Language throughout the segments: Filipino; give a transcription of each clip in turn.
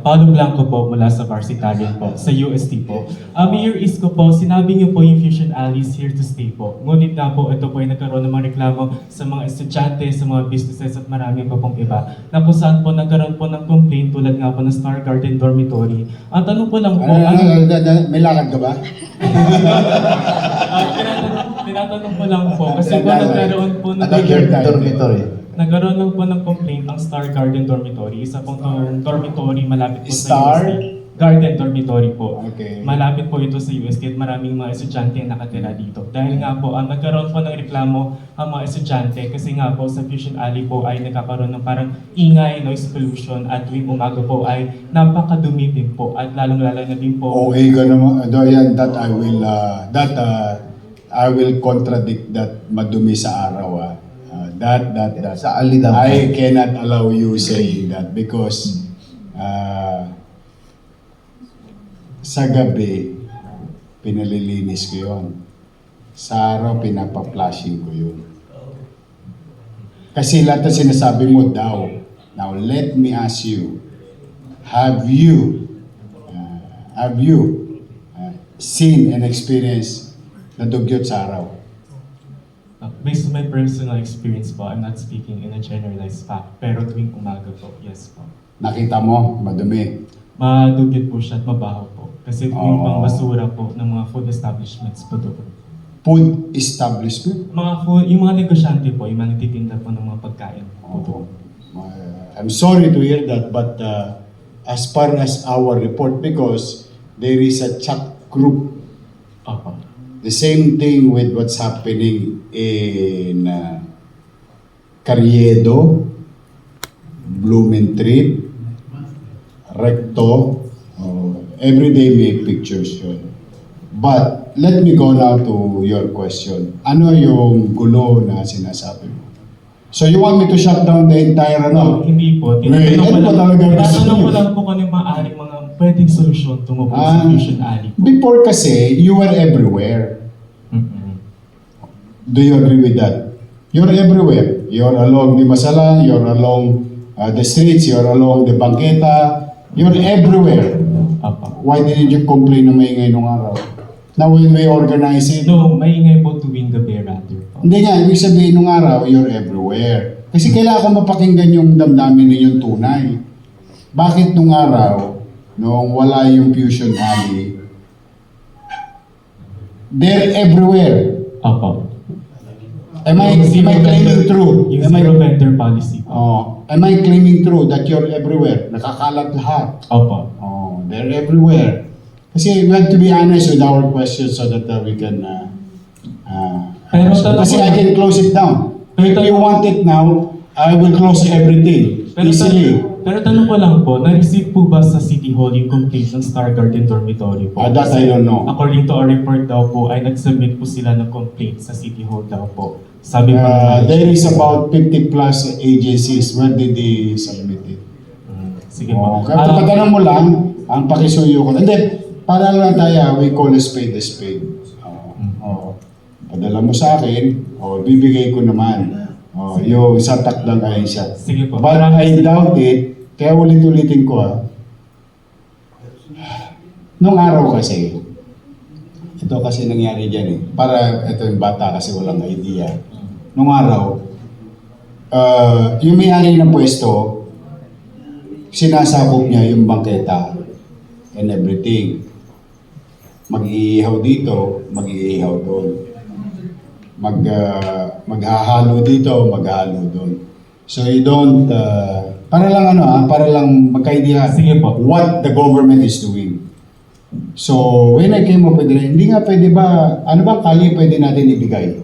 Paolo Blanco po mula sa Varsitarian po, sa UST po. Mayor Isko po, sinabi niyo po yung Fusion Alley is here to stay po. Ngunit nga po, ito po ay nagkaroon ng mga reklamo sa mga estudyante, sa mga businesses at marami pa pong iba. Na kung saan po nagkaroon po ng complaint tulad nga po ng Star Garden Dormitory. Ang tanong po lang po, May lakad ka ba? tinatanong po lang po, kasi po nagkaroon po ng Dormitory. nagkaroon lang po ng complaint ang Star Garden Dormitory. Isa pong dormitory malapit po Star? sa UST. Garden Dormitory po. Okay. Malapit po ito sa UST at maraming mga estudyante ang nakatira dito. Dahil nga po, nagkaroon po ng reklamo ang mga estudyante kasi nga po sa Fusion Alley po ay nagkakaroon ng parang ingay, noise pollution at tuwing umaga po ay napakadumi din po at lalong-lalo na din po. Okay ka naman. Yan, I will contradict that madumi sa araw. That. Sa alley daw. I cannot allow you saying that because sa gabi, pinalilinis ko yun. Sa araw, pinapa-flushing ko yun. Kasi lahat na sinasabi mo daw. Now, let me ask you, have you seen and experienced na dugyot sa araw? Based on my personal experience po, I'm not speaking in a generalized fact. Pero tuwing umaga po, yes po. Nakita mo, madumi. Madugit po siya at mabaho po. Kasi yung Oo. mga basura po ng mga food establishments po doon. Food establishment? Yung mga negosyante po, yung mga nagtitinda po ng mga pagkain po doon. I'm sorry to hear that, but as far as our report, because there is a chat group, Opo. the same thing with what's happening in Carriedo, Blumentritt, Recto. Every day may pictures yun. But let me go now to your question. Ano yung gulo na sinasabi mo? So you want me to shut down the entire No, hindi po. Wait, ano ba talaga gusto Tinatanong niyo? ko lang po kung ano yung maaaring mga pwedeng solusyon tungo po sa Fusion Alley po. Before kasi, you were everywhere. Mm-mm. Do you agree with that? You're everywhere. You're along the Masalang, you're along the streets, you're along the Banqueta, you're everywhere. Opo. Why didn't you complain na maingay nung araw? Now when we organize it, No, maingay po tuwing gabi rather po. hindi nga, ibig sabihin nung araw, you're everywhere. Kasi kailangan ko mapakinggan yung damdamin ninyong tunay. Bakit nung araw, nung wala yung Fusion Alley, they're everywhere. Opo. Am I claiming true? Yung Am I, zero vendor policy po. am I claiming true that you're everywhere? Nakakalat lahat. Opo. They're everywhere. Kasi we have to be honest with our questions so that we can Pero kasi I can close it down. If you want it now, I will close everything easily. Pero tanong ko lang po, na-receive po ba sa City Hall yung complaint ng Star Garden Dormitory po? That I don't know. According to our report daw po, ay nag-submit po sila ng complaint sa City Hall daw po. Sabi po There is about 50 plus agencies. Where did they submit it? Sige po. Kaya patanong mo lang, ang pakisuyo ko. Hindi, para lang tayo, we call a spade a spade. Padala mo sa akin, bibigay ko naman. Yung sa takdang ahensya. Sige po. But I doubt it, kaya ulit-ulitin ko Nung araw kasi, ito kasi nangyari dyan Para ito yung bata kasi walang idea. Nung araw, yung may-ari ng pwesto, sinasakop niya yung bangketa and everything. Mag-iihaw dito, mag-iihaw doon. Maghahalo dito, maghahalo doon. So you don't, para lang para lang magka-idea Sige po. what the government is doing. So when I came up with it, hindi nga pwede ba, ano ba ang kali pwede natin ibigay?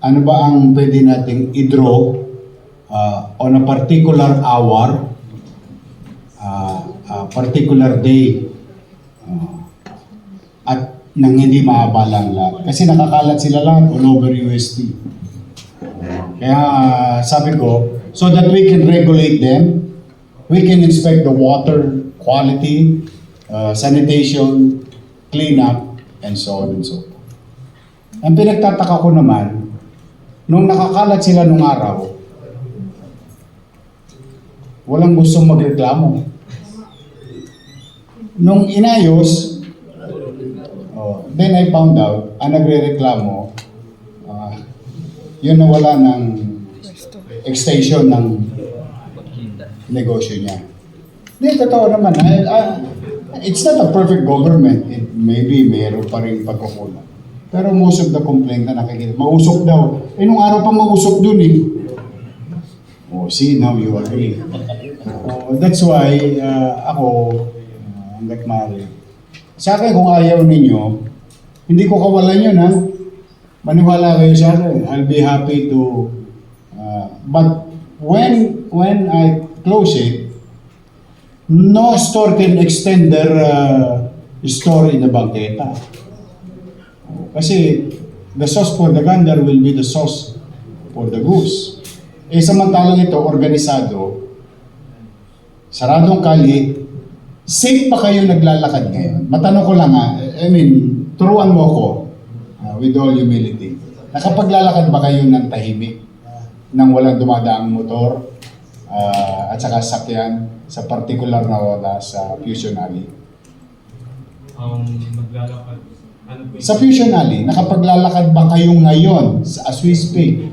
Ano ba ang pwede nating i-draw on a particular hour, a particular day, at nang hindi maabalang lahat. Kasi nakakalat sila lahat all over UST. Kaya sabi ko, so that we can regulate them, we can inspect the water quality, sanitation, cleanup, and so on and so forth. Ang pinagtataka ko naman, nung nakakalat sila nung araw, walang gustong magreklamo. Nung inayos, then I found out, ang nagre-reklamo, yun nawala ng extension ng negosyo niya. Hindi, totoo naman. It's not a perfect government. It maybe mayroon pa rin pagkukulang. Pero most of the complaint na nakikita, mausok daw. Nung araw pa mausok dun eh. Oh, see, now you agree. That's why ako, hanggat maaari. Sa akin, kung ayaw ninyo, hindi ko kawalan yun, ha? Maniwala kayo sa akin. I'll be happy to... but when I close it, no store can extend their store in the bangketa. Kasi the sauce for the gander will be the sauce for the goose. Eh samantalang ito, organisado, saradong kali, safe pa kayo naglalakad ngayon? Matanong ko lang turuan mo ako with all humility. Nakapaglalakad ba kayo ng tahimik nang walang dumadaang motor at saka sakyan sa particular na oras sa Fusion Alley? Maglalakad. Ano po Sa Fusion Alley, nakapaglalakad ba kayo ngayon as we speak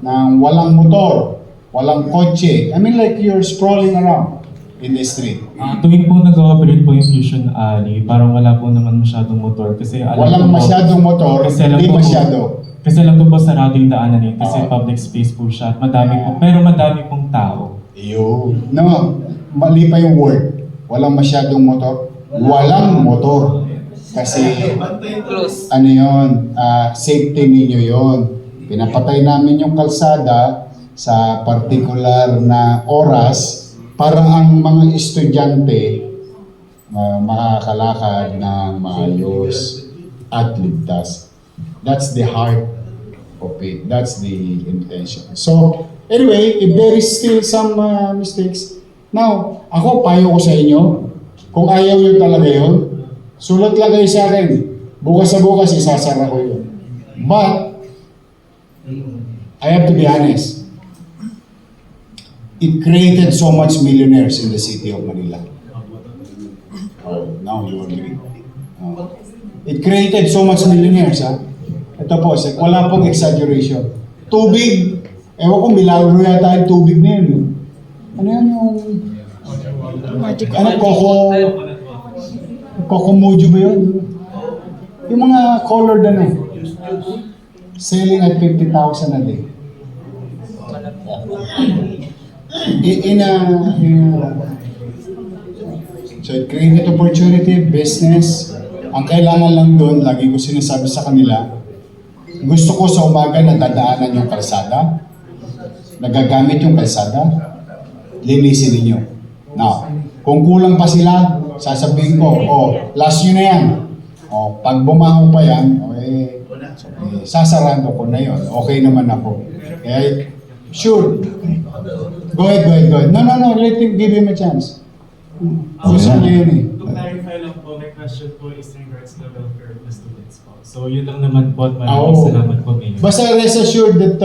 nang walang motor, walang kotse? I mean like you're sprawling around in the street. Tuwing po nag-operate po yung Fusion Alley, parang wala po naman masyadong motor kasi alam Walang ko po, masyadong motor, kasi alam hindi ko po- masyado. Kasi alam ko po sarado yung daanan eh, kasi Oo. public space po siya at madami po, pero madami pong tao. Yun. No, mali pa yung word. Walang masyadong motor. Walang motor. Kasi, ano yun, safety ninyo yun. Pinapatay namin yung kalsada sa particular na oras para ang mga estudyante makakalakad ng maayos at ligtas. That's the heart of it. That's the intention. So, anyway, if there is still some mistakes, now, ako, payo ko sa inyo, kung ayaw nyo talaga yun, sulat lang kayo sa akin. Bukas sa bukas, isasara ko yun. But, I have to be honest. It created so much millionaires in the city of Manila. Oh, now you agree. It created so much millionaires, ha? Ito po, wala pong exaggeration. Tubig, ewan ko, milagro yata yung tubig na yun. Ano yan yung... Ano, Kokomojo ba yun? Yung mga colored ano, selling at 50,000 a day. So it created opportunity, business. Ang kailangan lang doon, lagi ko sinasabi sa kanila, gusto ko sa umaga na dadaanan yung kalsada, nagagamit yung kalsada, linisin ninyo. Now, kung kulang pa sila, sasabihin ko, last nyo na yan. Pag bumangon pa yan, sasarado ko na yun. Okay naman ako. Kaya, sure. Go ahead. No, let him give him a chance. Gusto niya yun eh. To clarify lang po, my question po is regards to the welfare of the students po. So yun lang naman po at maraming salamat po ngayon. Basta rest assured that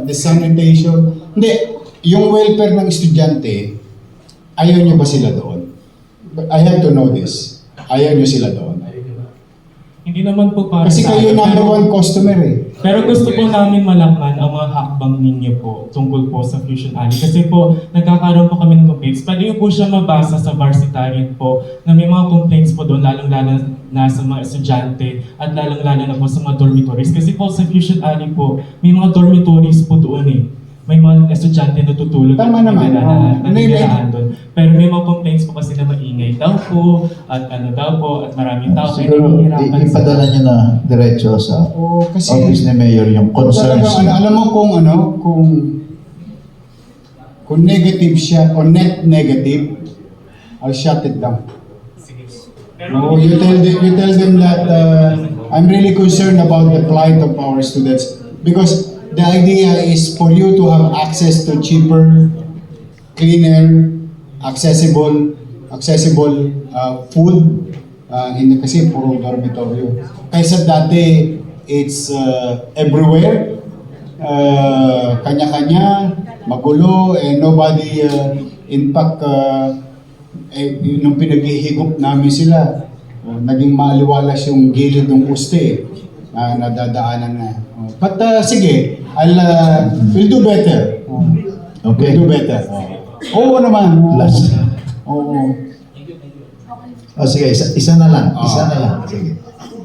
the sanitation, hindi, yung welfare ng estudyante, ayaw nyo ba sila doon? I have to know this. Ayaw nyo sila doon. Hindi naman po para Kasi sa kayo akin, number pero- one customer eh. Pero gusto po namin malaman ang mga hakbang ninyo po tungkol po sa Fusion Alley. Kasi po, nagkakaroon po kami ng complaints. Pwede nyo po siya mabasa sa Varsitarian po na may mga complaints po doon, lalong-lalo na sa mga estudyante at lalong-lalo na po sa mga dormitories. Kasi po sa Fusion Alley po, may mga dormitories po doon eh. May mga estudyante na tutulog Tama naman, naninirahan doon. Pero may mga complaints po kasi na maingay daw po, at ano daw po, at maraming tao. Kaya Siguro, nahihirapan ipadala nyo na diretso sa Kasi office ni Mayor yung concerns. talagang, alam mo kung negative siya o net negative, I'll shut it down. Sige. No, you tell them that I'm really concerned about the plight of our students because the idea is for you to have access to cheaper, cleaner, accessible food. Kasi puro dormitorio. Kaysa dati, it's everywhere. Kanya-kanya, magulo, and nobody In fact, nung pinaghihigop namin sila, naging maaliwalas yung gilid ng uste na nadadaanan na. But sige, we'll do better. Okay. We'll do better. Oo naman. Last. Oo. O sige, isa na lang. Isa na lang. Sige.